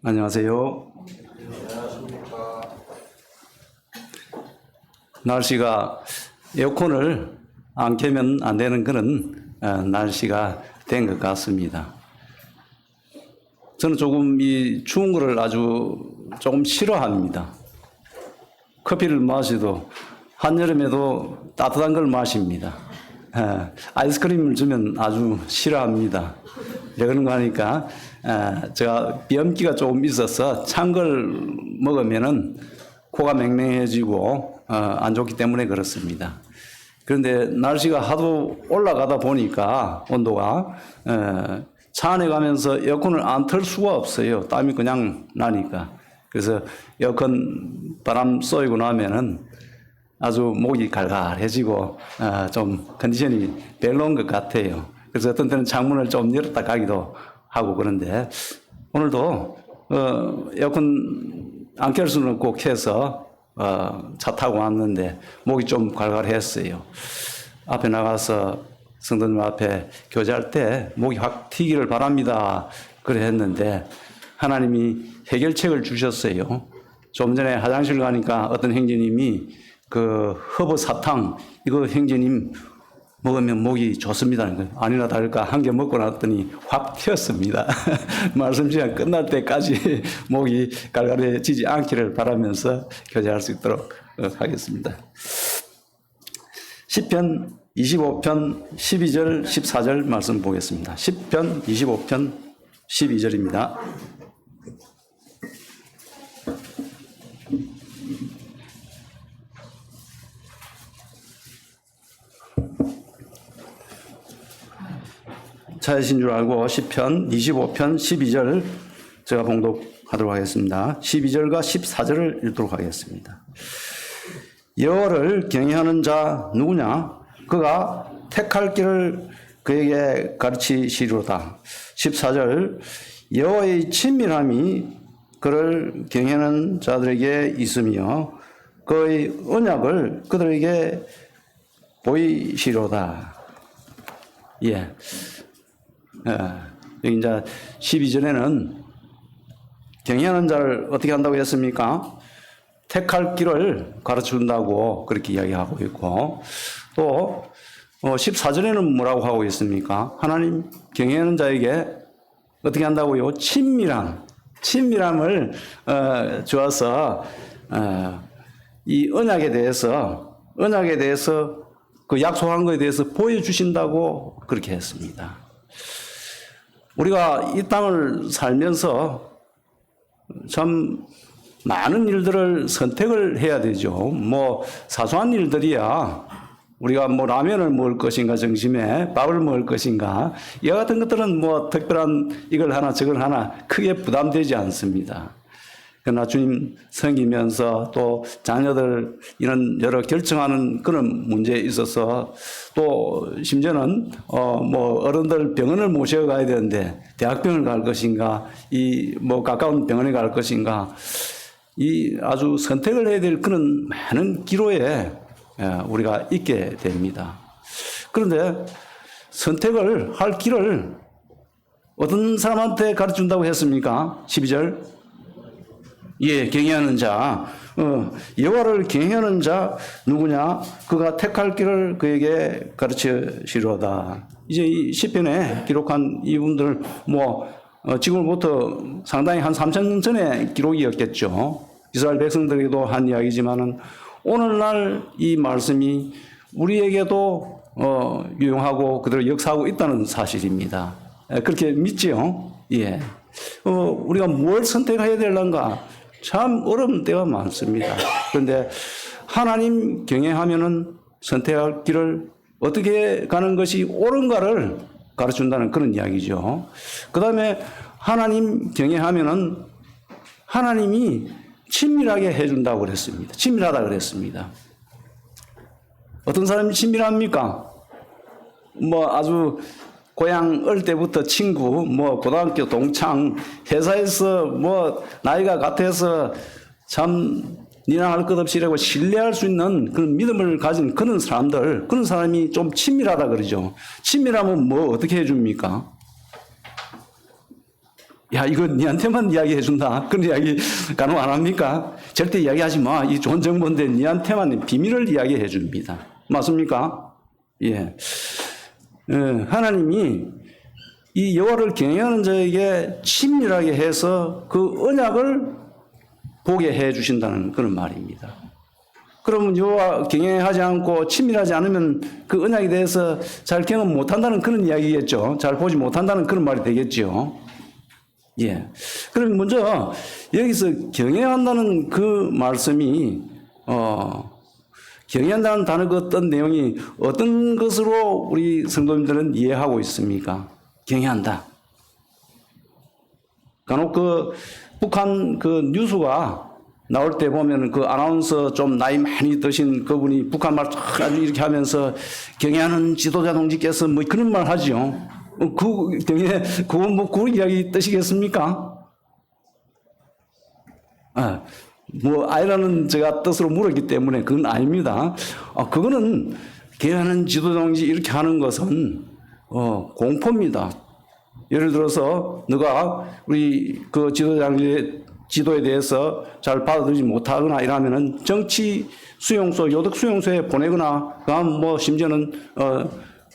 안녕하세요. 날씨가 에어컨을 안 켜면 안 되는 그런 날씨가 된 것 같습니다. 저는 조금 이 추운 거를 아주 조금 싫어합니다. 커피를 마셔도 한여름에도 따뜻한 걸 마십니다. 아이스크림을 주면 아주 싫어합니다. 왜 그런가 하니까 제가 비염기가 조금 있어서 찬 걸 먹으면은 코가 맹맹해지고 안 좋기 때문에 그렇습니다. 그런데 날씨가 하도 올라가다 보니까 온도가 차 안에 가면서 에어컨을 안 틀 수가 없어요. 땀이 그냥 나니까. 그래서 에어컨 바람 쏘이고 나면은 아주 목이 갈갈해지고 좀 컨디션이 별로인 것 같아요. 그래서 어떤 때는 창문을 좀 열었다 가기도 하고 그런데 오늘도 에어컨 안 켤 수는 없고 켜서 차 타고 왔는데 목이 좀 갈갈했어요. 앞에 나가서 성도님 앞에 교제할 때 목이 확 튀기를 바랍니다. 그래 했는데 하나님이 해결책을 주셨어요. 좀 전에 화장실 가니까 어떤 형제님이 그 허브 사탕 이거 형제님 먹으면 목이 좋습니다. 아니나 다를까 한 개 먹고 났더니 확 튀었습니다. 말씀 시간 끝날 때까지 목이 갈갈해지지 않기를 바라면서 교제할 수 있도록 하겠습니다. 시편 25편 12절 14절 말씀 보겠습니다. 시편 25편 12절입니다. 찾으신 줄 알고 시편 25편 12절 제가 봉독하도록 하겠습니다. 12절과 14절을 읽도록 하겠습니다. 여호와를 경외하는 자 누구냐? 그가 택할 길을 그에게 가르치시리로다. 14절 여호와의 친밀함이 그를 경외하는 자들에게 있으며 그의 언약을 그들에게 보이시리로다. 예. 여기 이제 12절에는 경외하는 자를 어떻게 한다고 했습니까? 택할 길을 가르쳐 준다고 그렇게 이야기하고 있고 또 14절에는 뭐라고 하고 있습니까? 하나님 경외하는 자에게 어떻게 한다고요? 친밀함을 주어서 이 언약에 대해서 그 약속한 것에 대해서 보여주신다고 그렇게 했습니다. 우리가 이 땅을 살면서 참 많은 일들을 선택을 해야 되죠. 뭐 사소한 일들이야. 우리가 뭐 라면을 먹을 것인가 점심에 밥을 먹을 것인가 이와 같은 것들은 뭐 특별한 이걸 하나 저걸 하나 크게 부담되지 않습니다. 그러나 주님 섬기면서 또 자녀들 이런 여러 결정하는 그런 문제에 있어서 또 심지어는 뭐 어른들 병원을 모셔가야 되는데 대학병을 갈 것인가 이 뭐 가까운 병원에 갈 것인가 이 아주 선택을 해야 될 그런 많은 기로에 우리가 있게 됩니다. 그런데 선택을 할 길을 어떤 사람한테 가르쳐준다고 했습니까? 12절 예, 경외하는 자, 여호와를 경외하는 자 누구냐? 그가 택할 길을 그에게 가르치시로다. 이제 이 시편에 기록한 이분들 지금부터 상당히 한 3,000년 전에 기록이었겠죠. 이스라엘 백성들에게도 한 이야기지만은 오늘날 이 말씀이 우리에게도 유용하고 그대로 역사하고 있다는 사실입니다. 그렇게 믿지요? 예. 우리가 뭘 선택해야 될런가? 참 어려운 때가 많습니다. 그런데 하나님 경외하면은 선택할 길을 어떻게 가는 것이 옳은가를 가르쳐준다는 그런 이야기죠. 그 다음에 하나님 경외하면은 하나님이 친밀하게 해준다고 그랬습니다. 친밀하다 그랬습니다. 어떤 사람이 친밀합니까? 뭐 아주 고향 어릴 때부터 친구, 뭐 고등학교 동창, 회사에서 뭐 나이가 같아서 참 니나 할 것 없이라고 신뢰할 수 있는 그런 믿음을 가진 그런 사람들, 그런 사람이 좀 친밀하다 그러죠. 친밀하면 뭐 어떻게 해줍니까? 야, 이거 니한테만 이야기해 준다. 그런 이야기 간혹 안 합니까? 절대 이야기하지 마. 이 좋은 정보인데 니한테만 비밀을 이야기해 줍니다. 맞습니까? 예. 하나님이 이 여호와를 경외하는 자에게 친밀하게 해서 그 언약을 보게 해 주신다는 그런 말입니다. 그러면 여호와 경외하지 않고 친밀하지 않으면 그 언약에 대해서 잘 경험 못한다는 그런 이야기겠죠. 잘 보지 못한다는 그런 말이 되겠죠. 예. 그럼 먼저 여기서 경외한다는 그 말씀이 경외한다는 단어가 어떤 내용이 어떤 것으로 우리 성도님들은 이해하고 있습니까? 경외한다. 간혹 그 북한 그 뉴스가 나올 때 보면 그 아나운서 좀 나이 많이 드신 그분이 북한 말 아주 이렇게 하면서 경외하는 지도자 동지께서 뭐 그런 말 하죠. 그 경외 그건 뭐 그 이야기 뜻이겠습니까? 뭐 아이라는 제가 뜻으로 물었기 때문에 그건 아닙니다. 그거는 경외하는 지도자 동지 이렇게 하는 것은 공포입니다. 예를 들어서 너가 우리 그 지도에 대해서 잘 받아들이지 못하거나 이러면은 정치 수용소, 요덕 수용소에 보내거나, 그다음 뭐 심지어는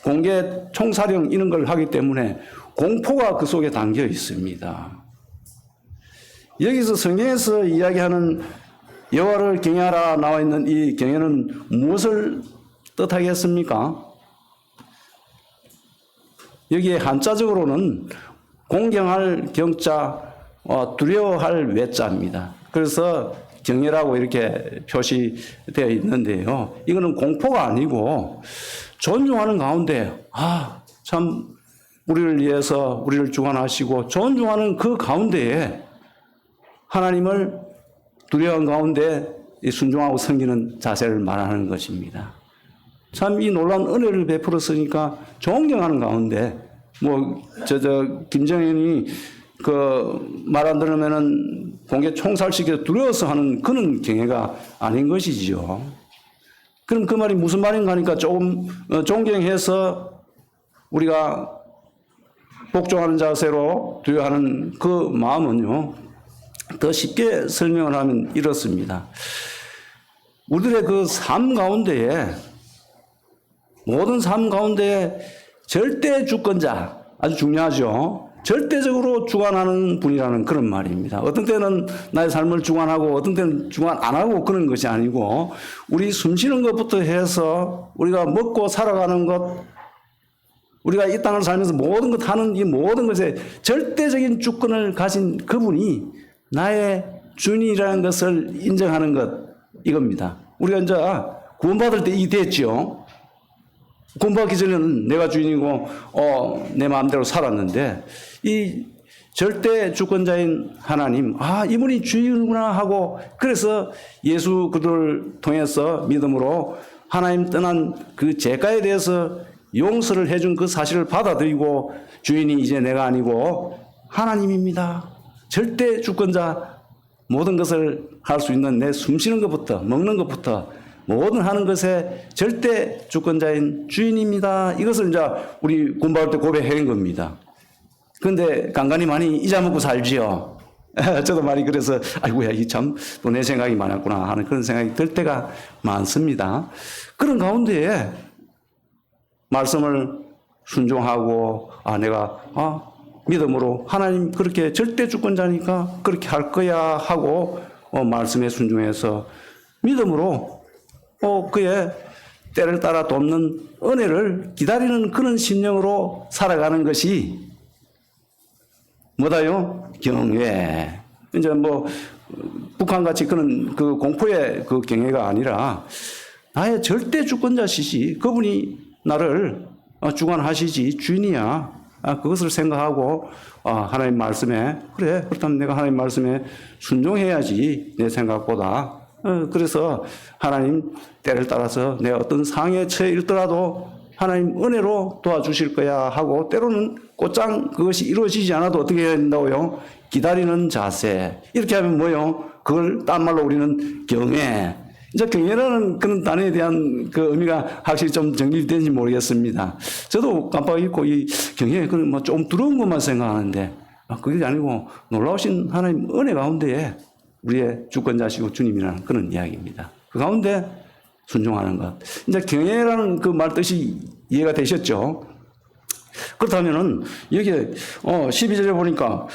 공개 총사령 이런 걸 하기 때문에 공포가 그 속에 담겨 있습니다. 여기서 성경에서 이야기하는 여호와를 경외하라 나와 있는 이 경외는 무엇을 뜻하겠습니까? 여기에 한자적으로는 공경할 경자, 두려워할 외자입니다. 그래서 경외라고 이렇게 표시되어 있는데요. 이거는 공포가 아니고 존중하는 가운데 참 우리를 위해서 우리를 주관하시고 존중하는 그 가운데에 하나님을 두려운 가운데 순종하고 섬기는 자세를 말하는 것입니다. 참 이 놀라운 은혜를 베풀었으니까 존경하는 가운데 김정은이 그 말 안 들으면은 공개 총살시켜 두려워서 하는 그런 경외가 아닌 것이지요. 그럼 그 말이 무슨 말인가 하니까 조금 존경해서 우리가 복종하는 자세로 두려워하는 그 마음은요, 더 쉽게 설명을 하면 이렇습니다. 우리들의 그 삶 가운데에, 모든 삶 가운데에 절대 주권자, 아주 중요하죠. 절대적으로 주관하는 분이라는 그런 말입니다. 어떤 때는 나의 삶을 주관하고 어떤 때는 주관 안 하고 그런 것이 아니고, 우리 숨쉬는 것부터 해서 우리가 먹고 살아가는 것, 우리가 이 땅을 살면서 모든 것 하는 이 모든 것에 절대적인 주권을 가진 그분이 나의 주인이라는 것을 인정하는 것, 이겁니다. 우리가 이제 구원받을 때 이 됐죠. 구원받기 전에는 내가 주인이고 내 마음대로 살았는데, 이 절대 주권자인 하나님, 이분이 주인이구나 하고, 그래서 예수 그들을 통해서 믿음으로 하나님 떠난 그 죄가에 대해서 용서를 해준 그 사실을 받아들이고, 주인이 이제 내가 아니고 하나님입니다. 절대 주권자, 모든 것을 할 수 있는 내 숨쉬는 것부터 먹는 것부터 모든 하는 것에 절대 주권자인 주인입니다. 이것을 이제 우리 구원받을 때 고백한 겁니다. 그런데 간간히 많이 잊어먹고 살지요. 저도 많이 그래서 아이고야, 이 참 또 내 생각이 많았구나 하는 그런 생각이 들 때가 많습니다. 그런 가운데에 말씀을 순종하고 내가 믿음으로 하나님 그렇게 절대 주권자니까 그렇게 할 거야 하고 말씀에 순종해서 믿음으로 그의 때를 따라 돕는 은혜를 기다리는 그런 심령으로 살아가는 것이 뭐다요? 경외. 이제 북한같이 그런 그 공포의 그 경외가 아니라 나의 절대 주권자시지, 그분이 나를 주관하시지, 주인이야. 그것을 생각하고 하나님 말씀에, 그래, 그렇다면 내가 하나님 말씀에 순종해야지, 내 생각보다. 그래서 하나님 때를 따라서 내가 어떤 상에 처해 있더라도 하나님 은혜로 도와주실 거야 하고, 때로는 곧장 그것이 이루어지지 않아도 어떻게 해야 된다고요? 기다리는 자세. 이렇게 하면 뭐요? 그걸 딴 말로 우리는 경외. 이제 경외라는 그런 단어에 대한 그 의미가 확실히 좀 정립이 되는지 모르겠습니다. 저도 깜빡 잊고 이 경외, 그건 좀 두려운 것만 생각하는데, 그게 아니고 놀라우신 하나님 은혜 가운데에 우리의 주권자시고 주님이라는 그런 이야기입니다. 그 가운데 순종하는 것. 이제 경외라는 그 말 뜻이 이해가 되셨죠? 그렇다면은 여기에 12절에 보니까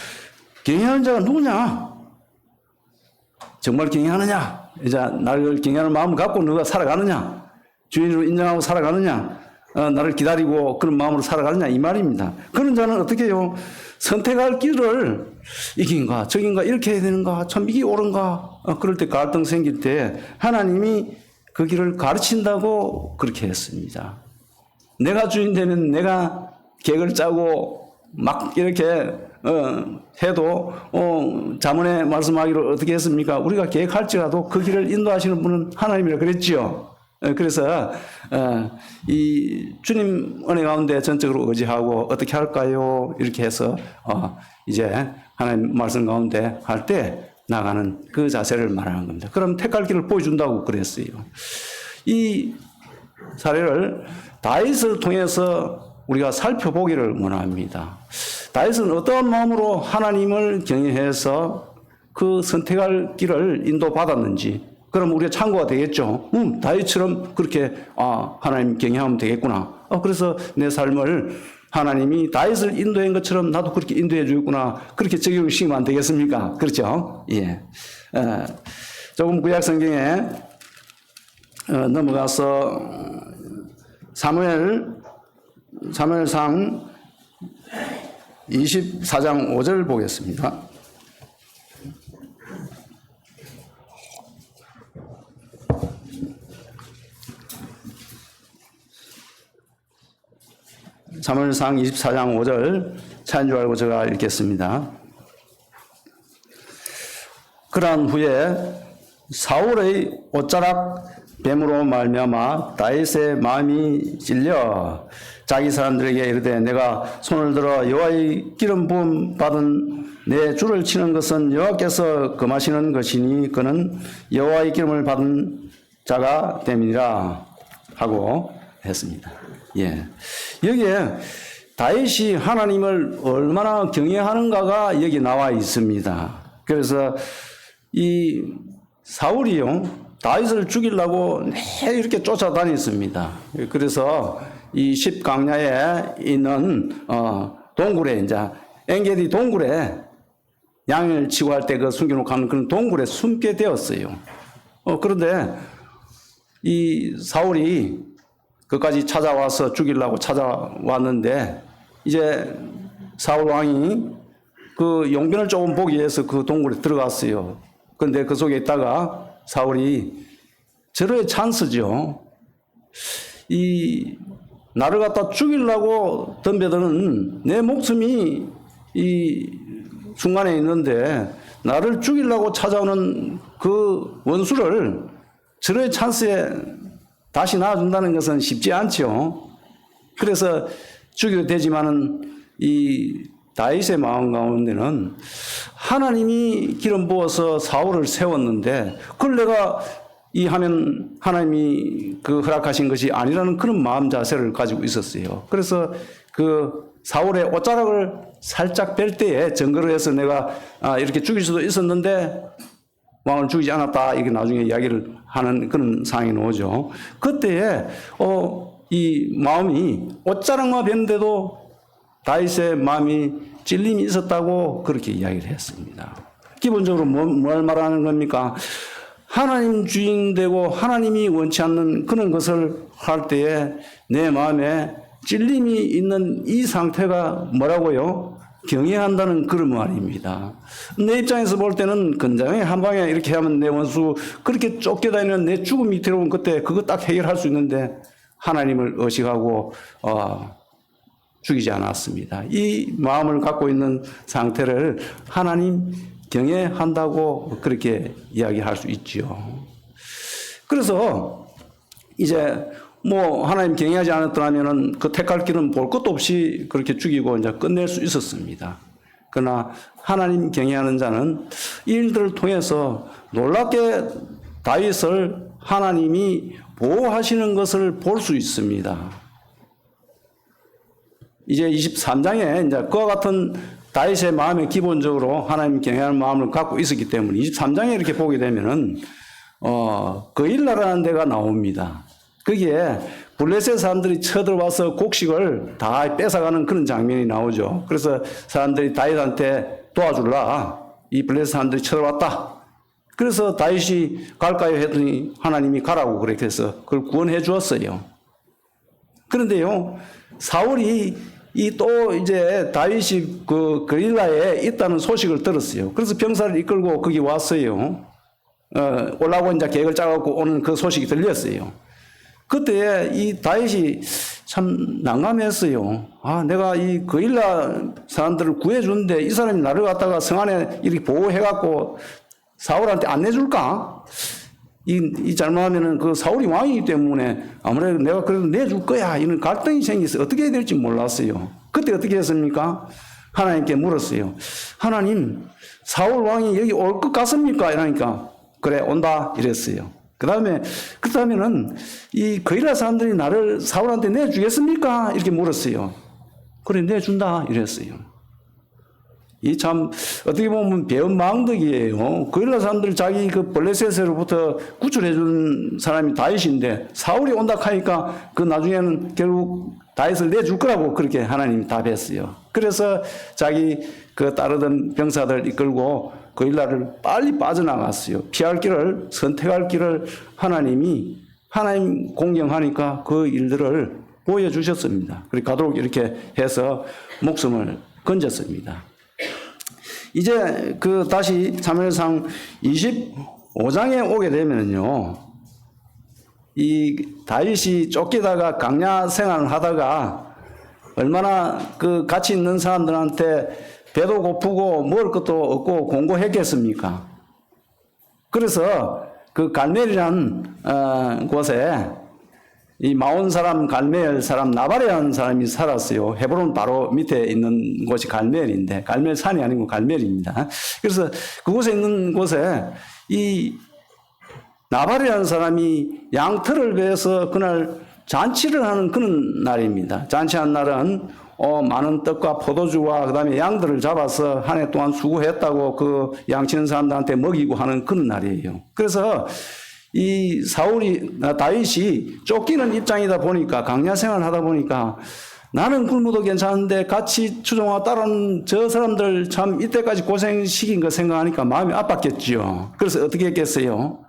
경외하는 자가 누구냐? 정말 경외하느냐? 이제 나를 경외하는 마음을 갖고 너가 살아가느냐? 주인으로 인정하고 살아가느냐? 나를 기다리고 그런 마음으로 살아가느냐? 이 말입니다. 그런 자는 어떻게 해요? 선택할 길을 이긴가 저긴가 이렇게 해야 되는가 참 이게 옳은가 그럴 때 갈등 생길 때 하나님이 그 길을 가르친다고 그렇게 했습니다. 내가 주인 되면 내가 계획을 짜고 막 이렇게 해도 자문에 말씀하기를 어떻게 했습니까? 우리가 계획할지라도 그 길을 인도하시는 분은 하나님이라 그랬지요. 그래서 이 주님 은혜 가운데 전적으로 의지하고 어떻게 할까요? 이렇게 해서 이제 하나님 말씀 가운데 할 때 나가는 그 자세를 말하는 겁니다. 그럼 택할 길을 보여준다고 그랬어요. 이 사례를 다윗을 통해서 우리가 살펴보기를 원합니다. 다윗은 어떠한 마음으로 하나님을 경외해서 그 선택할 길을 인도받았는지 그럼 우리가 참고가 되겠죠. 다윗처럼 그렇게 하나님 경외하면 되겠구나. 그래서 내 삶을 하나님이 다윗을 인도한 것처럼 나도 그렇게 인도해 주겠구나. 그렇게 적용시키면 안 되겠습니까? 그렇죠? 예. 조금 구약 성경에 넘어가서 사무엘상 24장 5절 보겠습니다. 사무엘상 24장 5절 차인 줄 알고 제가 읽겠습니다. 그러한 후에 사울의 옷자락 뱀으로 말미암아 다윗의 마음이 찔려 자기 사람들에게 이르되 내가 손을 들어 여호와의 기름 부음 받은 내 주를 치는 것은 여호와께서 금하시는 것이니 그는 여호와의 기름을 받은 자가 됨이니라 하고 했습니다. 예. 여기에 다윗이 하나님을 얼마나 경외하는가가 여기 나와 있습니다. 그래서 이 사울이요 다윗을 죽이려고 이렇게 쫓아다녔습니다. 그래서 이 십강야에 있는 동굴에 이제 엔게디 동굴에 양을 치고 할 때 그 숨겨놓고 가는 그런 동굴에 숨게 되었어요. 그런데 이 사울이 그까지 찾아와서 죽이려고 찾아왔는데 이제 사울 왕이 그 용변을 조금 보기 위해서 그 동굴에 들어갔어요. 그런데 그 속에 있다가 사울이 절호의 찬스죠. 이 나를 갖다 죽이려고 덤벼드는 내 목숨이 이 중간에 있는데 나를 죽이려고 찾아오는 그 원수를 절호의 찬스에 다시 낳아준다는 것은 쉽지 않죠. 그래서 죽이게 되지만은 이 다윗의 마음 가운데는 하나님이 기름 부어서 사울을 세웠는데 그걸 내가 이 하면 하나님이 그 허락하신 것이 아니라는 그런 마음 자세를 가지고 있었어요. 그래서 그 사울의 옷자락을 살짝 뺄 때에 증거를 해서 내가 이렇게 죽일 수도 있었는데 왕을 죽이지 않았다. 이게 나중에 이야기를 하는 그런 상황이 나오죠. 그때에 이 마음이 옷자락만 뵀는데도 다윗의 마음이 찔림이 있었다고 그렇게 이야기를 했습니다. 기본적으로 뭘 말하는 겁니까? 하나님 주인 되고 하나님이 원치 않는 그런 것을 할 때에 내 마음에 찔림이 있는 이 상태가 뭐라고요? 경외한다는 그런 말입니다. 내 입장에서 볼 때는 건장에 한 방에 이렇게 하면 내 원수 그렇게 쫓겨다니는 내 죽음이 들어온 그때 그거 딱 해결할 수 있는데 하나님을 의식하고 죽이지 않았습니다. 이 마음을 갖고 있는 상태를 하나님 경외한다고 그렇게 이야기할 수 있죠. 그래서 이제 하나님 경외하지 않았더라면은 그 택할 길은 볼 것도 없이 그렇게 죽이고 이제 끝낼 수 있었습니다. 그러나 하나님 경외하는 자는 이 일들을 통해서 놀랍게 다윗을 하나님이 보호하시는 것을 볼 수 있습니다. 이제 23장에 이제 그와 같은 다윗의 마음에 기본적으로 하나님 경외하는 마음을 갖고 있었기 때문에 23장에 이렇게 보게 되면은 그일라라는 데가 나옵니다. 거기에 블레셋 사람들이 쳐들어와서 곡식을 다 뺏어가는 그런 장면이 나오죠. 그래서 사람들이 다윗한테 도와줄라. 이 블레셋 사람들이 쳐들어왔다. 그래서 다윗이 갈까요 했더니 하나님이 가라고 그렇게 해서 그걸 구원해 주었어요. 그런데요, 사울이 또 이제 다윗이 그 그릴라에 있다는 소식을 들었어요. 그래서 병사를 이끌고 거기 왔어요. 올라오고 이제 계획을 짜갖고 오는 그 소식이 들렸어요. 그때 이 다윗이 참 난감했어요. 내가 이 그릴라 사람들을 구해주는데 이 사람이 나를 갖다가 성 안에 이렇게 보호해갖고 사울한테 안 내줄까? 이 잘못하면은 그 사울이 왕이기 때문에 아무래도 내가 그래도 내줄 거야. 이런 갈등이 생겨서 어떻게 해야 될지 몰랐어요. 그때 어떻게 했습니까? 하나님께 물었어요. 하나님, 사울 왕이 여기 올 것 같습니까? 이러니까 그래 온다 이랬어요. 그렇다면은 이 거일라 사람들이 나를 사울한테 내주겠습니까? 이렇게 물었어요. 그래 내준다 이랬어요. 이 참 어떻게 보면 배은 망덕이에요. 거일라 사람들 자기 그 블레셋으로부터 구출해 준 사람이 다윗인데 사울이 온다 하니까 그 나중에는 결국 다윗을 내줄 거라고 그렇게 하나님이 답했어요. 그래서 자기 그 따르던 병사들 이끌고 거일라를 빨리 빠져나갔어요. 피할 길을 선택할 길을 하나님 공경하니까 그 일들을 보여주셨습니다. 그리고 가도록 이렇게 해서 목숨을 건졌습니다. 이제 그 다시 사무엘상 25장에 오게 되면요, 이 다윗이 쫓기다가 강야 생활을 하다가 얼마나 그 같이 있는 사람들한테 배도 고프고 먹을 것도 없고 공고했겠습니까? 그래서 그 갈멜이라는 곳에 이 마온 사람 갈멜 사람 나발이라는 사람이 살았어요. 헤브론 바로 밑에 있는 곳이 갈멜인데 갈멜 산이 아니고 갈멜입니다. 그래서 그곳에 있는 곳에 이 나발이라는 사람이 양털을 베어서 그날 잔치를 하는 그런 날입니다. 잔치한 날은 많은 떡과 포도주와 그다음에 양들을 잡아서 한 해 동안 수고했다고 그 양치는 사람들한테 먹이고 하는 그런 날이에요. 그래서 이 다윗이 쫓기는 입장이다 보니까 강야 생활을 하다 보니까 나는 굶어도 괜찮은데 같이 추종하고 따르는 저 사람들 참 이때까지 고생시킨 거 생각하니까 마음이 아팠겠죠. 그래서 어떻게 했겠어요?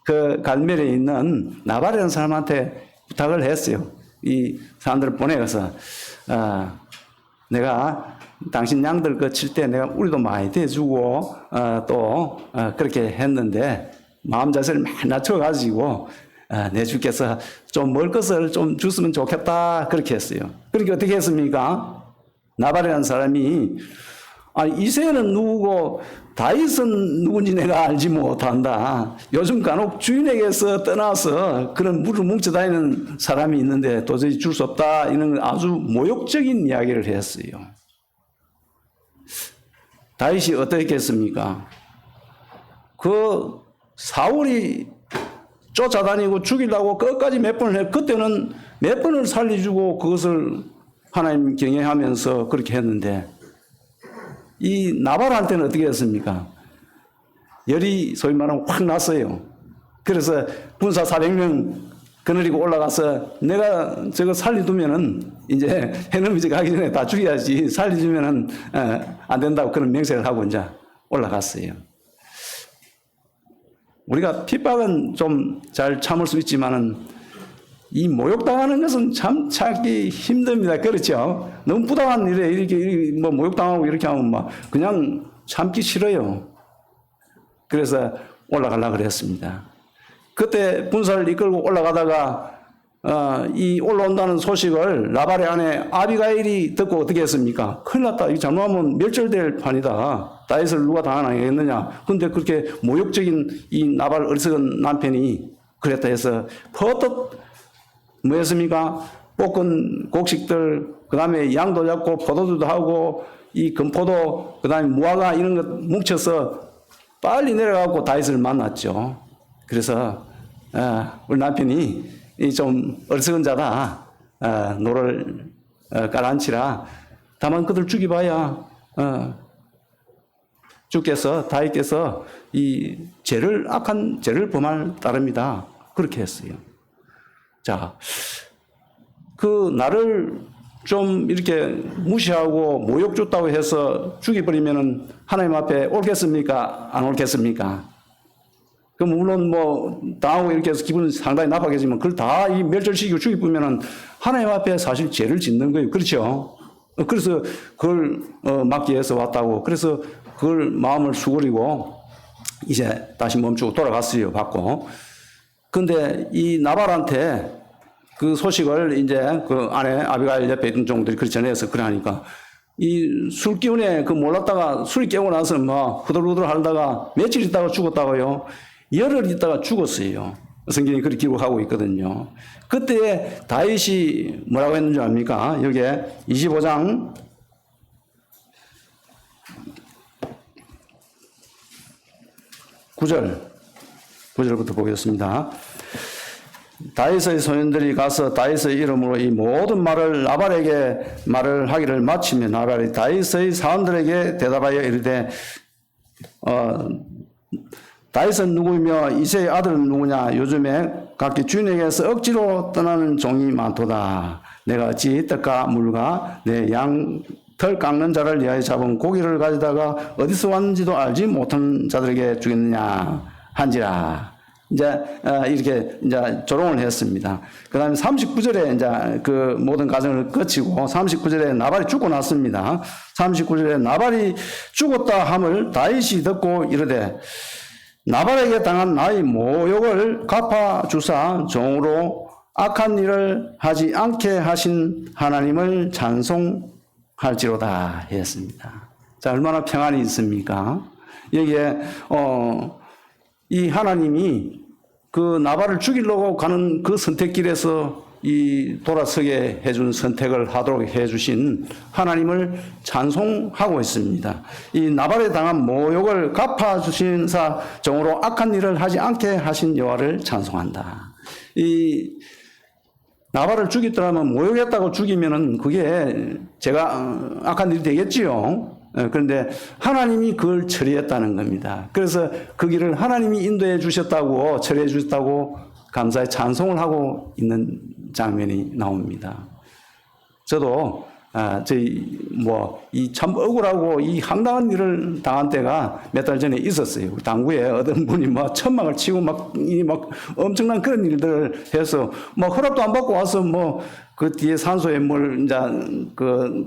그 갈멜에 있는 나발이라는 사람한테 부탁을 했어요. 이 사람들을 보내서 내가 당신 양들 거칠 때 내가 우리도 많이 대주고 또 그렇게 했는데 마음 자세를 많이 낮춰가지고 내 주께서 좀 먹을 것을 좀 줬으면 좋겠다 그렇게 했어요. 그러니까 어떻게 했습니까? 나발이라는 사람이 이새는 누구고 다윗은 누군지 내가 알지 못한다. 요즘 간혹 주인에게서 떠나서 그런 물을 뭉쳐 다니는 사람이 있는데 도저히 줄 수 없다. 이런 아주 모욕적인 이야기를 했어요. 다윗이 어떻겠습니까? 그 사울이 쫓아다니고 죽이려고 끝까지 몇 번을 해. 그때는 몇 번을 살려주고 그것을 하나님 경외하면서 그렇게 했는데 이 나발한테는 어떻게 했습니까? 열이 소위 말하면 확 났어요. 그래서 군사 400명 거느리고 올라가서 내가 저거 살려두면은 이제 해넘이지 가기 전에 다 죽여야지 살려주면은 안 된다고 그런 명세를 하고 이제 올라갔어요. 우리가 핍박은 좀 잘 참을 수 있지만은 이 모욕당하는 것은 참 참기 힘듭니다. 그렇죠? 너무 부당한 일에 이렇게 뭐 모욕당하고 이렇게 하면 막 그냥 참기 싫어요. 그래서 올라가려고 그랬습니다. 그때 군사를 이끌고 올라가다가 이 올라온다는 소식을 나발의 아내 아비가일이 듣고 어떻게 했습니까? 큰일 났다. 이거 잘못하면 멸절될 판이다. 다윗을 누가 당하겠느냐. 근데 그렇게 모욕적인 이 나발 어리석은 남편이 그랬다 해서 퍼뜩 뭐였습니까? 볶은 곡식들, 그 다음에 양도 잡고 포도주도 하고 이 금포도, 그 다음에 무화과 이런 것 뭉쳐서 빨리 내려가고 다윗을 만났죠. 그래서 우리 남편이 좀 어리석은 자다. 노를 깔아앉히라. 다만 그들 죽여봐야 주께서 다윗께서 이 악한 죄를 범할 따름이다. 그렇게 했어요. 자, 그 나를 좀 이렇게 무시하고 모욕 줬다고 해서 죽여버리면은 하나님 앞에 옳겠습니까? 안 옳겠습니까? 그럼 물론 뭐 당하고 이렇게 해서 기분이 상당히 나빠겠지만 그걸 다 이 멸절시키고 죽여버리면은 하나님 앞에 사실 죄를 짓는 거예요. 그렇죠? 그래서 그걸 막기 위해서 왔다고. 그래서 그걸 마음을 수그리고 이제 다시 멈추고 돌아갔어요. 받고. 근데 이 나발한테 그 소식을 이제 그 아내 아비가일 옆에 있던 종들이 그렇게 전해서 그러니까 이 술 기운에 그 몰랐다가 술이 깨고 나서 막 후들후들 하다가 며칠 있다가 죽었다고요. 열흘 있다가 죽었어요. 성경이 그렇게 기록하고 있거든요. 그때 다윗이 뭐라고 했는지 압니까? 여기에 25장 9절부터 보겠습니다. 다윗의 소년들이 가서 다윗의 이름으로 이 모든 말을 나발에게 말을 하기를 마치며 나발이 다윗의 사람들에게 대답하여 이르되 다윗은 누구이며 이새의 아들은 누구냐? 요즘에 각기 주인에게서 억지로 떠나는 종이 많도다. 내가 어찌 떡과 물과 내 양 털 깎는 자를 위하여 잡은 고기를 가져다가 어디서 왔는지도 알지 못한 자들에게 주겠느냐 한지라. 이제 이렇게 이제 조롱을 했습니다. 그다음에 39절에 이제 그 모든 과정을 거치고 39절에 나발이 죽고 났습니다. 39절에 나발이 죽었다 함을 다윗이 듣고 이르되 나발에게 당한 나의 모욕을 갚아 주사 종으로 악한 일을 하지 않게 하신 하나님을 찬송할지로다 했습니다. 자, 얼마나 평안이 있습니까? 여기에 이 하나님이 그 나발을 죽이려고 가는 그 선택길에서 이 돌아서게 해준 선택을 하도록 해주신 하나님을 찬송하고 있습니다. 이 나발에 당한 모욕을 갚아주신 사 정으로 악한 일을 하지 않게 하신 여호와를 찬송한다. 이 나발을 죽였더라면 모욕했다고 죽이면은 그게 제가 악한 일이 되겠지요. 그런데 하나님이 그걸 처리했다는 겁니다. 그래서 그 길을 하나님이 인도해 주셨다고 처리해 주셨다고 감사의 찬송을 하고 있는 장면이 나옵니다. 저도 이 참 억울하고 이 황당한 일을 당한 때가 몇 달 전에 있었어요. 당구에 어떤 분이 막 천막을 치고 막 엄청난 그런 일들을 해서 막 허락도 안 받고 와서 그 뒤에 산소에 이제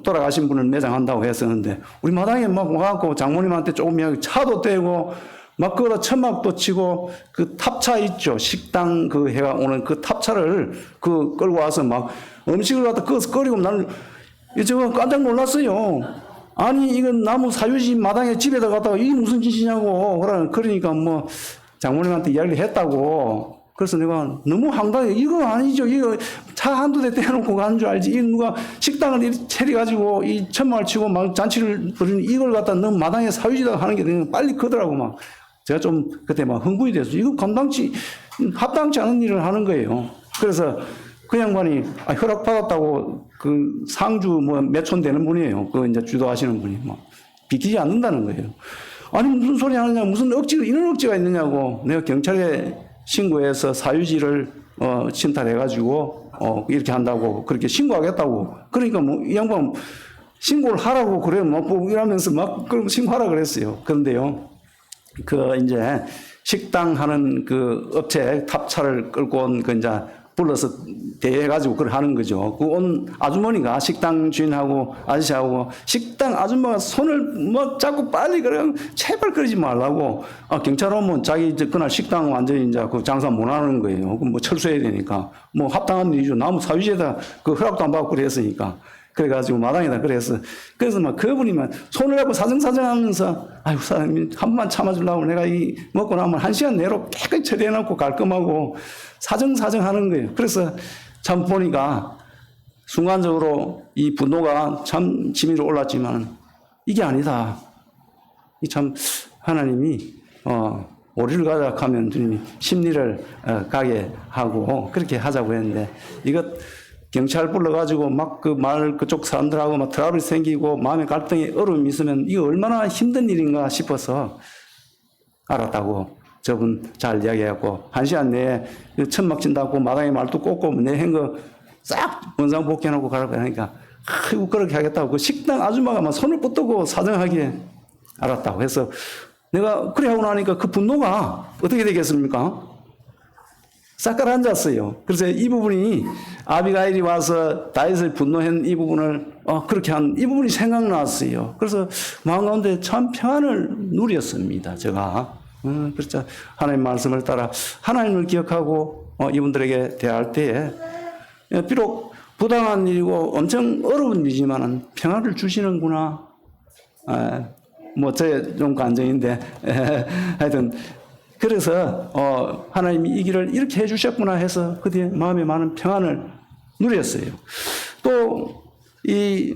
돌아가신 분을 매장한다고 했었는데 우리 마당에 막 와갖고 장모님한테 조금 차도 떼고 막 거기다 천막도 치고 그 탑차 있죠. 식당 그 해가 오는 그 탑차를 끌고 와서 막 음식을 갖다 거기서 끓이고 나는 저거 깜짝 놀랐어요. 아니 이건 나무 사유지 마당에 집에다 갖다가 이게 무슨 짓이냐고 그러니까 장모님한테 이야기를 했다고. 그래서 내가 너무 황당해. 이거 아니죠. 이거 차 한두 대 떼놓고 가는 줄 알지. 이 누가 식당을 이렇게 차려가지고 이 천막을 치고 막 잔치를 벌이는 이걸 갖다 너무 마당에 사유지다가 하는 게 빨리 크더라고 막. 제가 좀 그때 막 흥분이 돼서 이거 합당치 않은 일을 하는 거예요. 그래서 그 양반이 허락받았다고 그 상주 몇 촌 되는 분이에요. 그 이제 주도하시는 분이 비키지 않는다는 거예요. 아니 무슨 소리 하느냐, 무슨 이런 억지가 있느냐고. 내가 경찰에 신고해서 사유지를 침탈해가지고 이렇게 한다고 그렇게 신고하겠다고. 그러니까 이 양반 신고를 하라고 그래요. 이러면서 그럼 신고하라 그랬어요. 그런데요, 이제 식당 하는 그 업체 탑차를 끌고 온 이제 불러서 대해가지고 그걸 하는 거죠. 그 온 아주머니가 식당 주인하고 아저씨하고 식당 아줌마가 손을 자꾸 빨리 그냥 제발 그러지 말라고. 경찰 오면 자기 그날 식당 완전히 이제 그 장사 못 하는 거예요. 그럼 철수해야 되니까. 합당한 일이죠. 나무 사유지에다 그 허락도 안 받고 그랬으니까. 그래가지고 마당에다 그래서 그분이 손을 잡고 사정사정 하면서 아이고 사장님 한 번만 참아주려고 내가 먹고 나면 1시간 내로 깨끗이 처리해놓고 깔끔하고 사정사정 하는 거예요. 그래서 참 보니까 순간적으로 이 분노가 참 치밀어 올랐지만 이게 아니다. 이 참 하나님이 오리를 가자 하면 주님이 심리를 가게 하고 그렇게 하자고 했는데 이것 경찰 불러가지고 막 그 마을 그쪽 사람들하고 막 트러블이 생기고 마음의 갈등이 어려움이 있으면 이거 얼마나 힘든 일인가 싶어서 알았다고 저분 잘 이야기하고 1시간 내에 천막 친다고 마당에 말도 꽂고 내 한 거 싹 원상 복귀해놓고 가라고 하니까 아이고 그렇게 하겠다고 그 식당 아줌마가 막 손을 뻗고 사정하게 알았다고 해서 내가 그래 하고 나니까 그 분노가 어떻게 되겠습니까? 싹 가라앉았어요. 그래서 이 부분이 아비가일이 와서 다윗을 분노한 이 부분을 그렇게 한 이 부분이 생각났어요. 그래서 마음 가운데 참 평안을 누렸습니다. 제가 그렇죠. 하나님 말씀을 따라 하나님을 기억하고 이분들에게 대할 때에 비록 부당한 일이고 엄청 어려운 일이지만은 평안을 주시는구나. 뭐 제 좀 감정인데 하여튼 그래서 하나님이 이 길을 이렇게 해주셨구나 해서 그 뒤에 마음에 많은 평안을 누렸어요. 또 이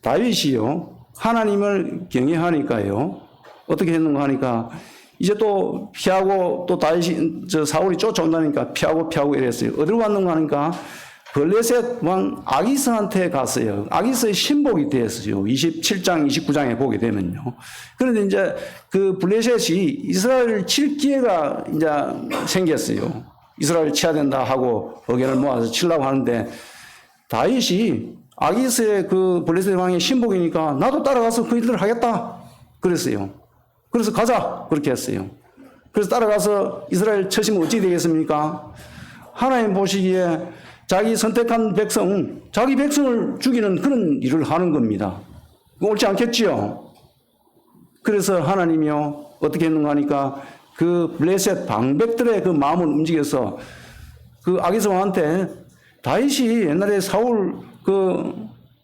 다윗이요 하나님을 경외하니까요 어떻게 했는가 하니까 이제 또 피하고 또 다윗이 사울이 쫓아온다니까 피하고 이랬어요. 어디로 갔는가 하니까 블레셋 왕 아기스한테 갔어요. 아기스의 신복이 되었어요. 27장, 29장에 보게 되면요. 그런데 이제 그 블레셋이 이스라엘을 칠 기회가 이제 생겼어요. 이스라엘을 쳐야 된다 하고 의견을 모아서 치려고 하는데 다윗이 아기스의 그 블레셋 왕의 신복이니까 나도 따라가서 그 일을 하겠다. 그랬어요. 그래서 가자. 그렇게 했어요. 그래서 따라가서 이스라엘 쳐시면 어찌 되겠습니까? 하나님 보시기에 자기 선택한 백성, 자기 백성을 죽이는 그런 일을 하는 겁니다. 옳지 않겠지요? 그래서 하나님이요, 어떻게 했는가 하니까 그 블레셋 방백들의 그 마음을 움직여서 그 아기스 왕한테 다윗이 옛날에 사울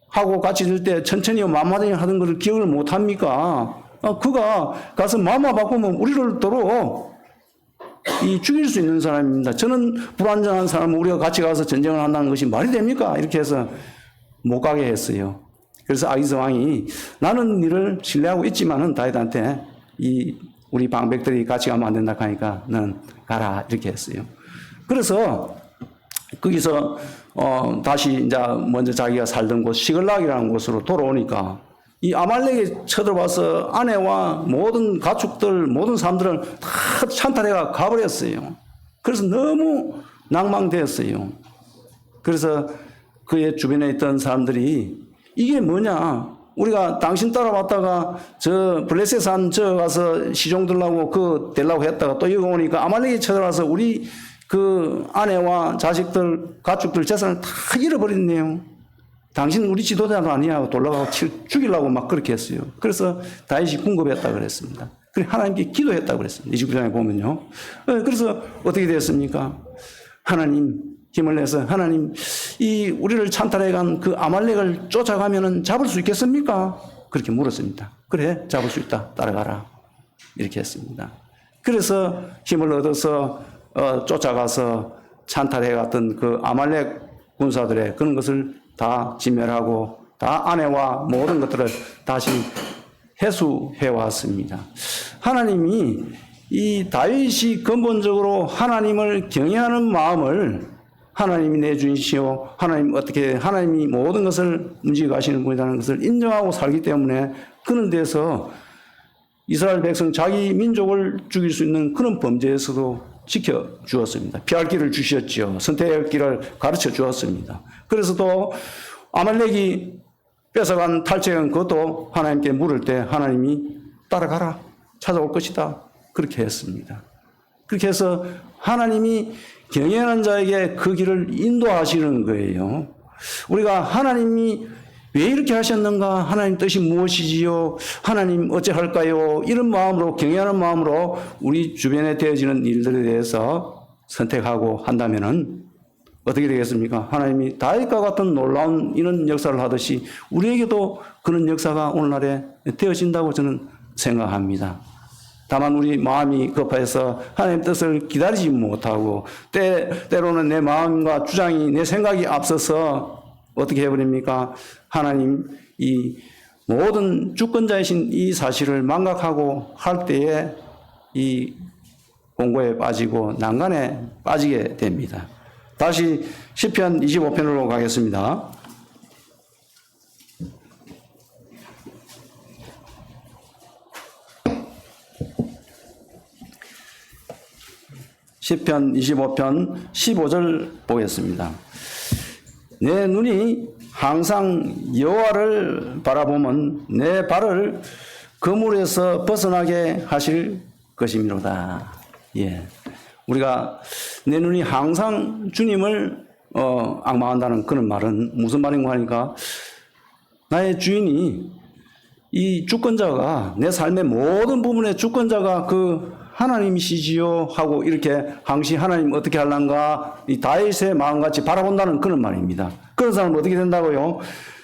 하고 같이 있을 때 천천히 마마다니 하던 것을 기억을 못 합니까? 그가 가서 마마 바꾸면 우리를 도로 죽일 수 있는 사람입니다. 저는 불완전한 사람은 우리가 같이 가서 전쟁을 한다는 것이 말이 됩니까? 이렇게 해서 못 가게 했어요. 그래서 아기스 왕이 나는 너를 신뢰하고 있지만은 다윗한테 우리 방백들이 같이 가면 안 된다 하니까 너는 가라 이렇게 했어요. 그래서 거기서 다시 이제 먼저 자기가 살던 곳 시글락이라는 곳으로 돌아오니까 이 아말렉이 쳐들어와서 아내와 모든 가축들, 모든 사람들을 다 찬탈해가 가버렸어요. 그래서 너무 낭망되었어요. 그래서 그의 주변에 있던 사람들이 이게 뭐냐? 우리가 당신 따라왔다가 저 블레셋 산 저 가서 시종 들라고 되려고 했다가 또 여기 오니까 아말렉이 쳐들어와서 우리 그 아내와 자식들, 가축들 재산을 다 잃어버렸네요. 당신 우리 지도자도 아니야. 돌아가고 죽이려고 막 그렇게 했어요. 그래서 다윗이 궁급했다 그랬습니다. 그래 하나님께 기도했다 그랬습니다. 29장에 보면요. 그래서 어떻게 됐습니까? 하나님 힘을 내서 하나님 우리를 찬탈해 간 그 아말렉을 쫓아가면은 잡을 수 있겠습니까? 그렇게 물었습니다. 그래 잡을 수 있다. 따라가라. 이렇게 했습니다. 그래서 힘을 얻어서 쫓아가서 찬탈해 갔던 그 아말렉 군사들의 그런 것을 다 진멸하고 다 아내와 모든 것들을 다시 회수해 왔습니다. 하나님이 이 다윗이 근본적으로 하나님을 경외하는 마음을 하나님이 내주시오. 하나님이 모든 것을 움직여 가시는 분이라는 것을 인정하고 살기 때문에 그런 데서 이스라엘 백성 자기 민족을 죽일 수 있는 그런 범죄에서도 지켜주었습니다. 피할 길을 주셨죠. 선택할 길을 가르쳐 주었습니다. 그래서 또 아말렉이 뺏어간 탈취한 그것도 하나님께 물을 때 하나님이 따라가라. 찾아올 것이다. 그렇게 했습니다. 그렇게 해서 하나님이 경외하는 자에게 그 길을 인도하시는 거예요. 우리가 하나님이 왜 이렇게 하셨는가? 하나님 뜻이 무엇이지요? 하나님 어찌 할까요? 이런 마음으로 경외하는 마음으로 우리 주변에 되어지는 일들에 대해서 선택하고 한다면은 어떻게 되겠습니까? 하나님이 다윗과 같은 놀라운 이런 역사를 하듯이 우리에게도 그런 역사가 오늘날에 되어진다고 저는 생각합니다. 다만 우리 마음이 급해서 하나님 뜻을 기다리지 못하고 때로는 내 마음과 주장이 내 생각이 앞서서 어떻게 해버립니까? 하나님 이 모든 주권자이신 이 사실을 망각하고 할 때에 이 공고에 빠지고 난간에 빠지게 됩니다. 다시 시편 25편으로 가겠습니다. 시편 25편 15절 보겠습니다. 내 눈이 항상 여호와를 바라보면 내 발을 그물에서 벗어나게 하실 것이미로다. 예, 우리가 내 눈이 항상 주님을 앙망한다는 그런 말은 무슨 말인가 하니까 나의 주인이 이 주권자가 내 삶의 모든 부분의 주권자가 그 하나님이시지요 하고 이렇게 항시 하나님 어떻게 할란가 이 다윗의 마음같이 바라본다는 그런 말입니다. 그런 사람은 어떻게 된다고요?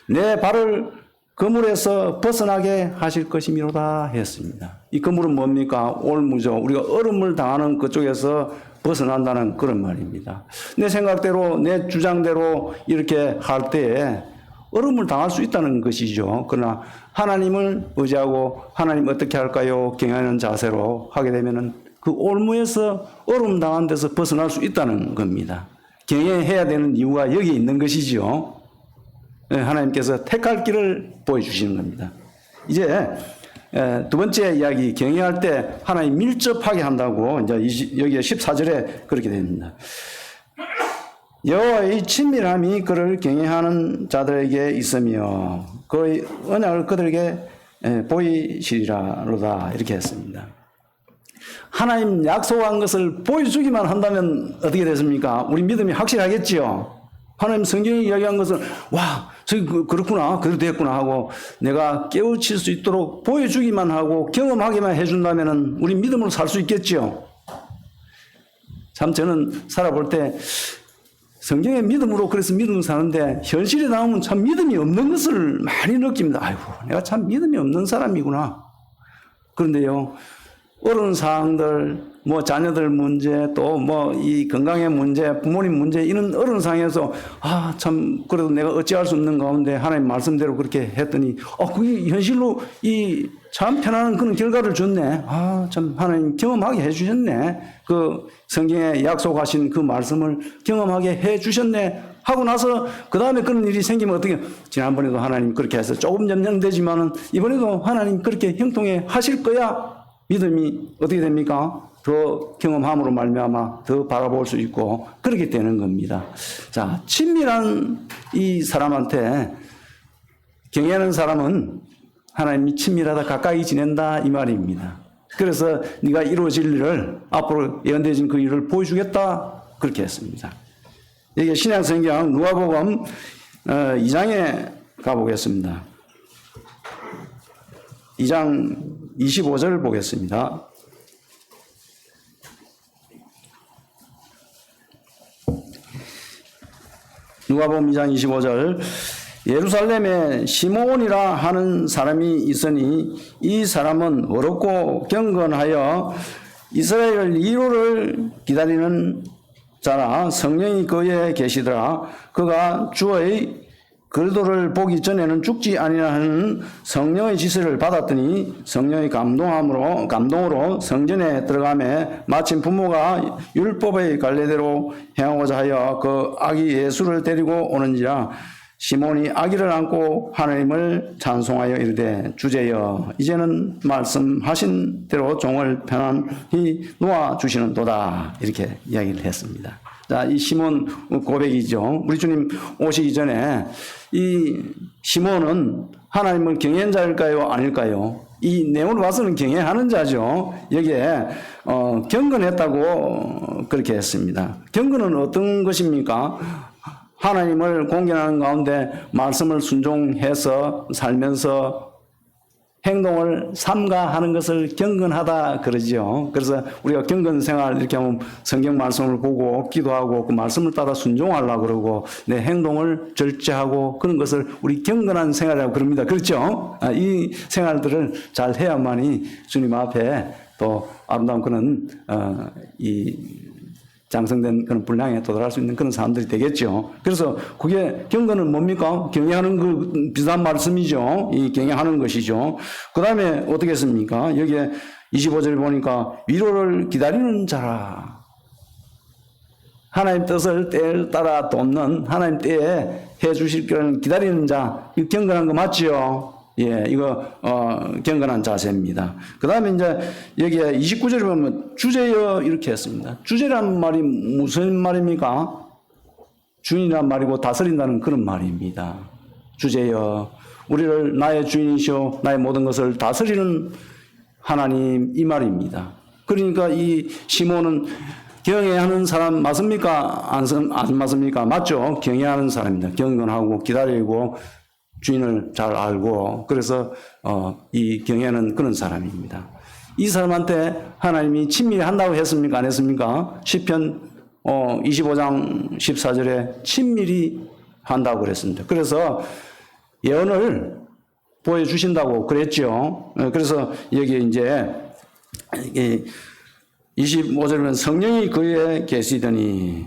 내 발을 그물에서 벗어나게 하실 것이미로다 했습니다. 이 그물은 뭡니까? 올무죠. 우리가 얼음을 당하는 그쪽에서 벗어난다는 그런 말입니다. 내 생각대로 내 주장대로 이렇게 할 때에 얼음을 당할 수 있다는 것이죠. 그러나 하나님을 의지하고 하나님 어떻게 할까요? 경외하는 자세로 하게 되면은 그 올무에서 얼음 당한 데서 벗어날 수 있다는 겁니다. 경외해야 되는 이유가 여기 있는 것이지요. 하나님께서 택할 길을 보여주시는 겁니다. 이제 두 번째 이야기, 경외할 때 하나님 밀접하게 한다고 이제 여기 14절에 그렇게 됩니다. 여호와의 친밀함이 그를 경외하는 자들에게 있으며 그의 언약을 그들에게 보이시리라로다 이렇게 했습니다. 하나님 약속한 것을 보여주기만 한다면 어떻게 됐습니까? 우리 믿음이 확실하겠지요. 하나님 성경이 이야기한 것을 와 저기 그렇구나 그래도 됐구나 하고 내가 깨우칠 수 있도록 보여주기만 하고 경험하기만 해준다면 우리 믿음으로 살 수 있겠지요. 참 저는 살아볼 때 성경의 믿음으로 그래서 믿음으로 사는데 현실에 나오면 참 믿음이 없는 것을 많이 느낍니다. 아이고 내가 참 믿음이 없는 사람이구나. 그런데요 어려운 사항들 뭐 자녀들 문제 또 뭐 이 건강의 문제 부모님 문제 이런 어려운 상황에서 아 참 그래도 내가 어찌할 수 없는 가운데 하나님 말씀대로 그렇게 했더니 그게 현실로 이 참 편안한 그런 결과를 줬네. 아 참 하나님 경험하게 해주셨네. 그 성경에 약속하신 그 말씀을 경험하게 해주셨네 하고 나서 그 다음에 그런 일이 생기면 어떻게 지난번에도 하나님 그렇게 해서 조금 연장되지만은 이번에도 하나님 그렇게 형통해 하실 거야. 믿음이 어떻게 됩니까? 더 경험함으로 말미암아 더 바라볼 수 있고 그렇게 되는 겁니다. 자, 친밀한 이 사람한테 경외하는 사람은 하나님이 친밀하다 가까이 지낸다 이 말입니다. 그래서 네가 이루어질 일을 앞으로 예언되어진 그 일을 보여주겠다 그렇게 했습니다. 여기 신약성경 누가복음 2장에 가보겠습니다. 2장 25절 보겠습니다. 누가복음 2장 25절 예루살렘에 시몬이라 하는 사람이 있으니 이 사람은 어렵고 경건하여 이스라엘 이로를 기다리는 자라 성령이 그에 계시더라. 그가 주의 글도를 보기 전에는 죽지 아니라 하는 성령의 지시를 받았더니 성령의 감동으로 성전에 들어가매 마침 부모가 율법의 관례대로 행하고자 하여 그 아기 예수를 데리고 오는지라 시몬이 아기를 안고 하나님을 찬송하여 이르되 주제여 이제는 말씀하신 대로 종을 편안히 놓아주시는도다 이렇게 이야기를 했습니다. 자, 이 시몬 고백이죠. 우리 주님 오시기 전에 이 시몬은 하나님을 경외한 자일까요? 아닐까요? 이 내용을 봐서는 경외하는 자죠. 여기에 경건했다고 그렇게 했습니다. 경건은 어떤 것입니까? 하나님을 공경하는 가운데 말씀을 순종해서 살면서 행동을 삼가하는 것을 경건하다 그러지요. 그래서 우리가 경건 생활 이렇게 하면 성경 말씀을 보고 기도하고 그 말씀을 따라 순종하려고 그러고 내 행동을 절제하고 그런 것을 우리 경건한 생활이라고 그럽니다. 그렇죠? 이 생활들을 잘 해야만이 주님 앞에 또 아름다운 그런 이 장성된 그런 분량에 도달할 수 있는 그런 사람들이 되겠죠. 그래서 그게 경건은 뭡니까? 경외하는 그 비슷한 말씀이죠. 이 경외하는 것이죠. 그 다음에 어떻게 했습니까? 여기에 25절 보니까 위로를 기다리는 자라. 하나님 뜻을 때를 따라 돕는 하나님 때에 해 주실 거를 기다리는 자, 이거 경건한 거 맞지요? 예, 이거 경건한 자세입니다. 그 다음에 이제 여기에 29절에 보면 주제여 이렇게 했습니다. 주제란 말이 무슨 말입니까? 주인이란 말이고 다스린다는 그런 말입니다. 주제여, 우리를 나의 주인이시오 나의 모든 것을 다스리는 하나님, 이 말입니다. 그러니까 이 시몬은 경외하는 사람 맞습니까? 안 맞습니까? 맞죠? 경외하는 사람입니다. 경건하고 기다리고 주인을 잘 알고, 그래서 이 경외하는 그런 사람입니다. 이 사람한테 하나님이 친밀히 한다고 했습니까? 안 했습니까? 시편 25장 14절에 친밀히 한다고 그랬습니다. 그래서 예언을 보여주신다고 그랬죠. 그래서 여기 이제 25절에는 성령이 그에 계시더니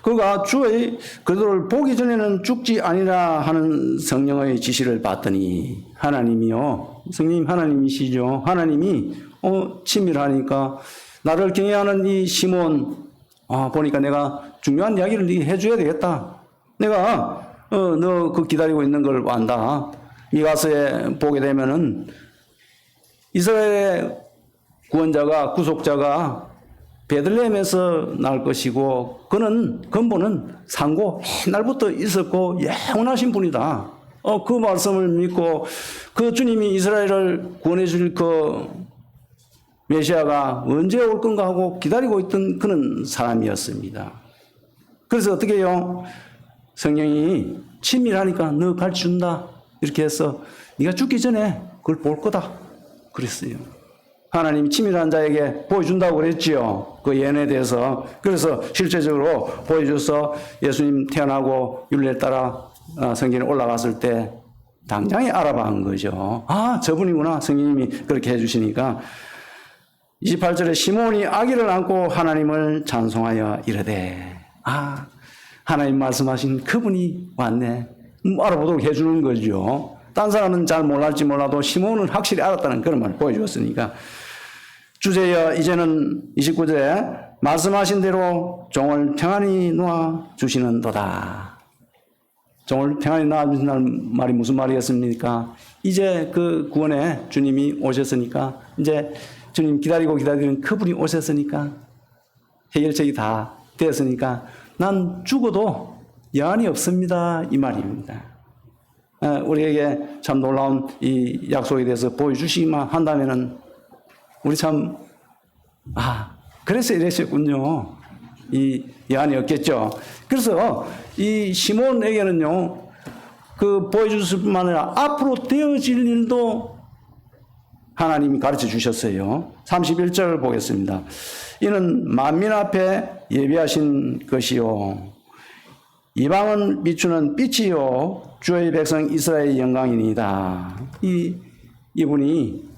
그가 주의 그들을 보기 전에는 죽지 아니라 하는 성령의 지시를 받더니, 하나님이요, 성령 하나님이시죠. 하나님이 친밀하니까 나를 경외하는 이 시몬, 보니까 내가 중요한 이야기를 해줘야 되겠다. 내가 너 그 기다리고 있는 걸 안다. 미가서에 보게 되면은 이스라엘의 구원자가, 구속자가 베들레헴에서 날 것이고, 그는 근본은 상고 옛날부터 있었고 영원하신 분이다. 그 말씀을 믿고 그 주님이 이스라엘을 구원해 줄 그 메시아가 언제 올 건가 하고 기다리고 있던 그런 사람이었습니다. 그래서 어떻게 해요? 성령이 친밀하니까 너 가르쳐준다. 이렇게 해서 네가 죽기 전에 그걸 볼 거다. 그랬어요. 하나님이 친밀한 자에게 보여준다고 그랬지요. 그 예언에 대해서. 그래서 실제적으로 보여줘서 예수님 태어나고 율례를 따라 성전에 올라갔을 때 당장에 알아본 거죠. 저분이구나. 성령님이 그렇게 해주시니까. 28절에 시몬이 아기를 안고 하나님을 찬송하여 이르되, 하나님 말씀하신 그분이 왔네. 알아보도록 해주는 거죠. 딴 사람은 잘 몰랄지 몰라도 시몬은 확실히 알았다는 그런 말을 보여주었으니까. 주제여, 이제는 29절에 말씀하신 대로 종을 평안히 놓아 주시는도다. 종을 평안히 놓아 주신다는 말이 무슨 말이었습니까? 이제 그 구원에 주님이 오셨으니까, 이제 주님 기다리는 그분이 오셨으니까, 해결책이 다 되었으니까 난 죽어도 여한이 없습니다. 이 말입니다. 우리에게 참 놀라운 이 약속에 대해서 보여주시기만 한다면은 우리 참, 그래서 이랬었군요. 이 여한이 없겠죠. 그래서 이 시몬에게는요, 그 보여주실 뿐만 아니라 앞으로 되어질 일도 하나님이 가르쳐 주셨어요. 31절 보겠습니다. 이는 만민 앞에 예비하신 것이요, 이방은 비추는 빛이요, 주의 백성 이스라엘의 영광이니이다. 이분이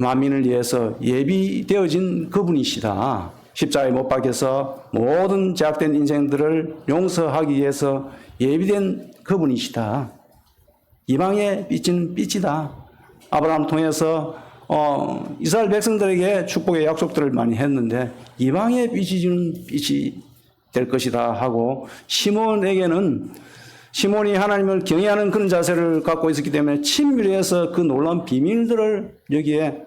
만민을 위해서 예비되어진 그분이시다. 십자가에 못 박혀서 모든 제약된 인생들을 용서하기 위해서 예비된 그분이시다. 이방에 비치는 빛이다. 아브라함 통해서 이스라엘 백성들에게 축복의 약속들을 많이 했는데 이방에 비치는 빛이 될 것이다 하고, 시몬에게는 시몬이 하나님을 경외하는 그런 자세를 갖고 있었기 때문에 친밀해서 그 놀라운 비밀들을 여기에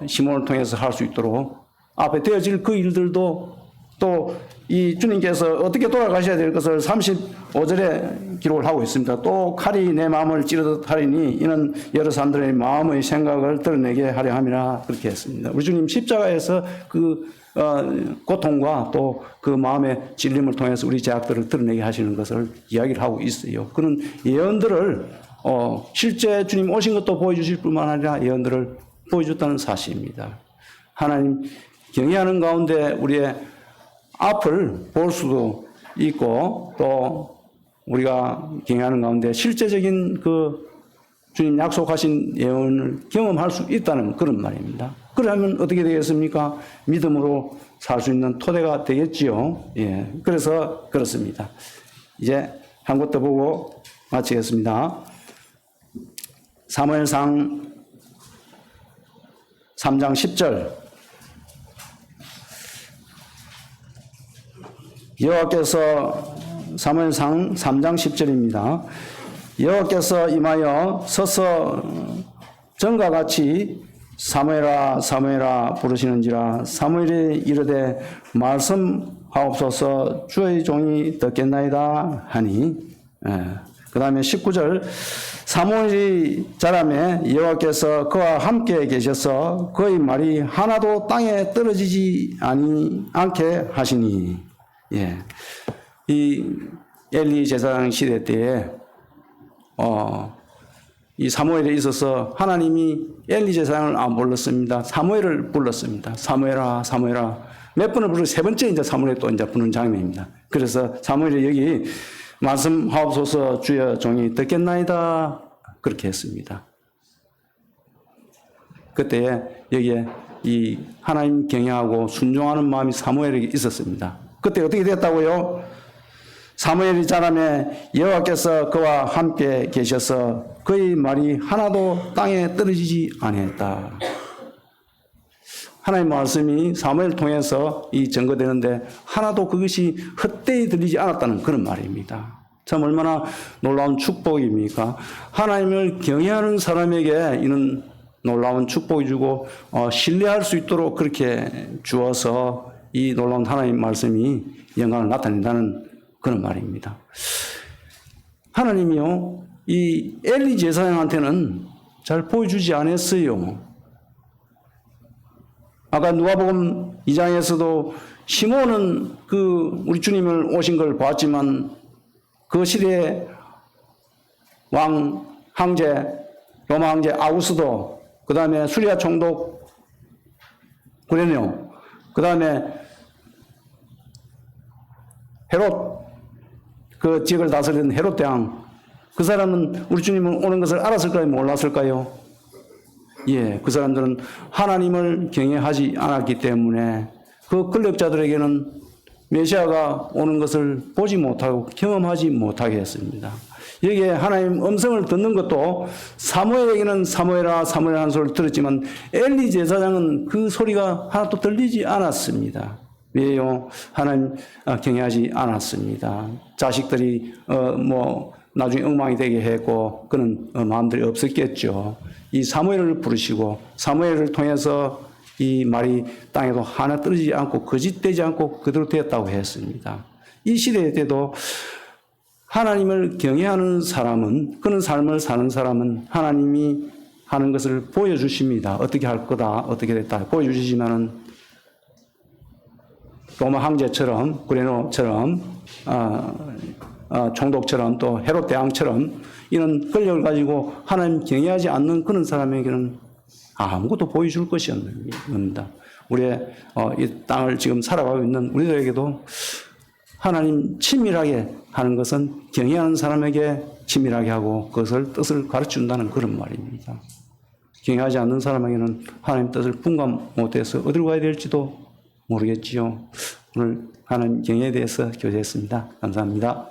시몬을 통해서 할 수 있도록 앞에 되어질 그 일들도 또 이 주님께서 어떻게 돌아가셔야 될 것을 35절에 기록을 하고 있습니다. 또 칼이 내 마음을 찌르듯 하리니 이는 여러 사람들의 마음의 생각을 드러내게 하려 함이라, 그렇게 했습니다. 우리 주님 십자가에서 그 고통과 또 그 마음의 찔림을 통해서 우리 죄악들을 드러내게 하시는 것을 이야기를 하고 있어요. 그런 예언들을 실제 주님 오신 것도 보여주실 뿐만 아니라 예언들을 보여줬다는 사실입니다. 하나님 경외하는 가운데 우리의 앞을 볼 수도 있고, 또 우리가 경외하는 가운데 실제적인 그 주님 약속하신 예언을 경험할 수 있다는 그런 말입니다. 그러면 어떻게 되겠습니까? 믿음으로 살 수 있는 토대가 되겠지요. 예. 그래서 그렇습니다. 이제 한 곳 더 보고 마치겠습니다. 사무엘상 3장 10절. 여호와께서 사무엘상 3장 10절입니다. 여호와께서 임하여 서서 전과 같이 사무엘아 사무엘아 부르시는지라 사무엘이 이르되 말씀하옵소서 주의 종이 듣겠나이다 하니. 그 다음에 19절 사무엘이 자라매 여호와께서 그와 함께 계셔서 그의 말이 하나도 땅에 떨어지지 않게 하시니. 예. 이 엘리 제사장 시대 때에 이 사무엘에 있어서 하나님이 엘리 제사장을 안 불렀습니다. 사무엘을 불렀습니다. 사무엘아 사무엘아 몇 번을 부르고 세 번째 이제 사무엘 또 이제 부르는 장면입니다. 그래서 사무엘이 여기 말씀하옵소서 주여 종이 듣겠나이다 그렇게 했습니다. 그때 여기에 이 하나님 경외하고 순종하는 마음이 사무엘에게 있었습니다. 그때 어떻게 됐다고요? 사무엘이 자라매 여호와께서 그와 함께 계셔서 그의 말이 하나도 땅에 떨어지지 아니했다. 하나님의 말씀이 사무엘을 통해서 이 증거되는데 하나도 그것이 헛되이 들리지 않았다는 그런 말입니다. 참 얼마나 놀라운 축복입니까? 하나님을 경외하는 사람에게 이는 놀라운 축복이 주고 신뢰할 수 있도록 그렇게 주어서 이 놀라운 하나님의 말씀이 영광을 나타낸다는 그런 말입니다. 하나님이요, 이 엘리 제사장한테는 잘 보여주지 않았어요. 아까 누가복음 2장에서도 시몬은 우리 주님을 오신 걸 봤지만 그 시대의 황제, 로마 황제 아우구스도, 그 다음에 수리아 총독 구레뇨, 그 다음에 헤롯, 그 지역을 다스리는 헤롯 대왕, 그 사람은 우리 주님은 오는 것을 알았을까요? 몰랐을까요? 예, 그 사람들은 하나님을 경외하지 않았기 때문에 그 권력자들에게는 메시아가 오는 것을 보지 못하고 경험하지 못하게 했습니다. 여기에 하나님 음성을 듣는 것도 사무엘에게는 사무엘아 사무엘아 하는 소리를 들었지만 엘리 제사장은 그 소리가 하나도 들리지 않았습니다. 왜요? 하나님 경외하지 않았습니다. 자식들이 나중에 엉망이 되게 했고 그는 마음들이 없었겠죠. 이 사무엘을 부르시고 사무엘을 통해서 이 말이 땅에도 하나 떨어지지 않고 거짓되지 않고 그대로 되었다고 했습니다. 이 시대 때도 하나님을 경외하는 사람은, 그런 삶을 사는 사람은 하나님이 하는 것을 보여주십니다. 어떻게 할 거다, 어떻게 됐다 보여주시지만은 로마 황제처럼, 구레노처럼, 총독처럼 또 헤롯 대왕처럼 이런 권력을 가지고 하나님 경외하지 않는 그런 사람에게는 아무것도 보여줄 것이 없는 겁니다. 우리의 이 땅을 지금 살아가고 있는 우리들에게도 하나님 친밀하게 하는 것은 경외하는 사람에게 친밀하게 하고 그것을 뜻을 가르쳐준다는 그런 말입니다. 경외하지 않는 사람에게는 하나님 뜻을 분간 못해서 어디로 가야 될지도 모르겠지요. 오늘 하나님 경외에 대해서 교제했습니다. 감사합니다.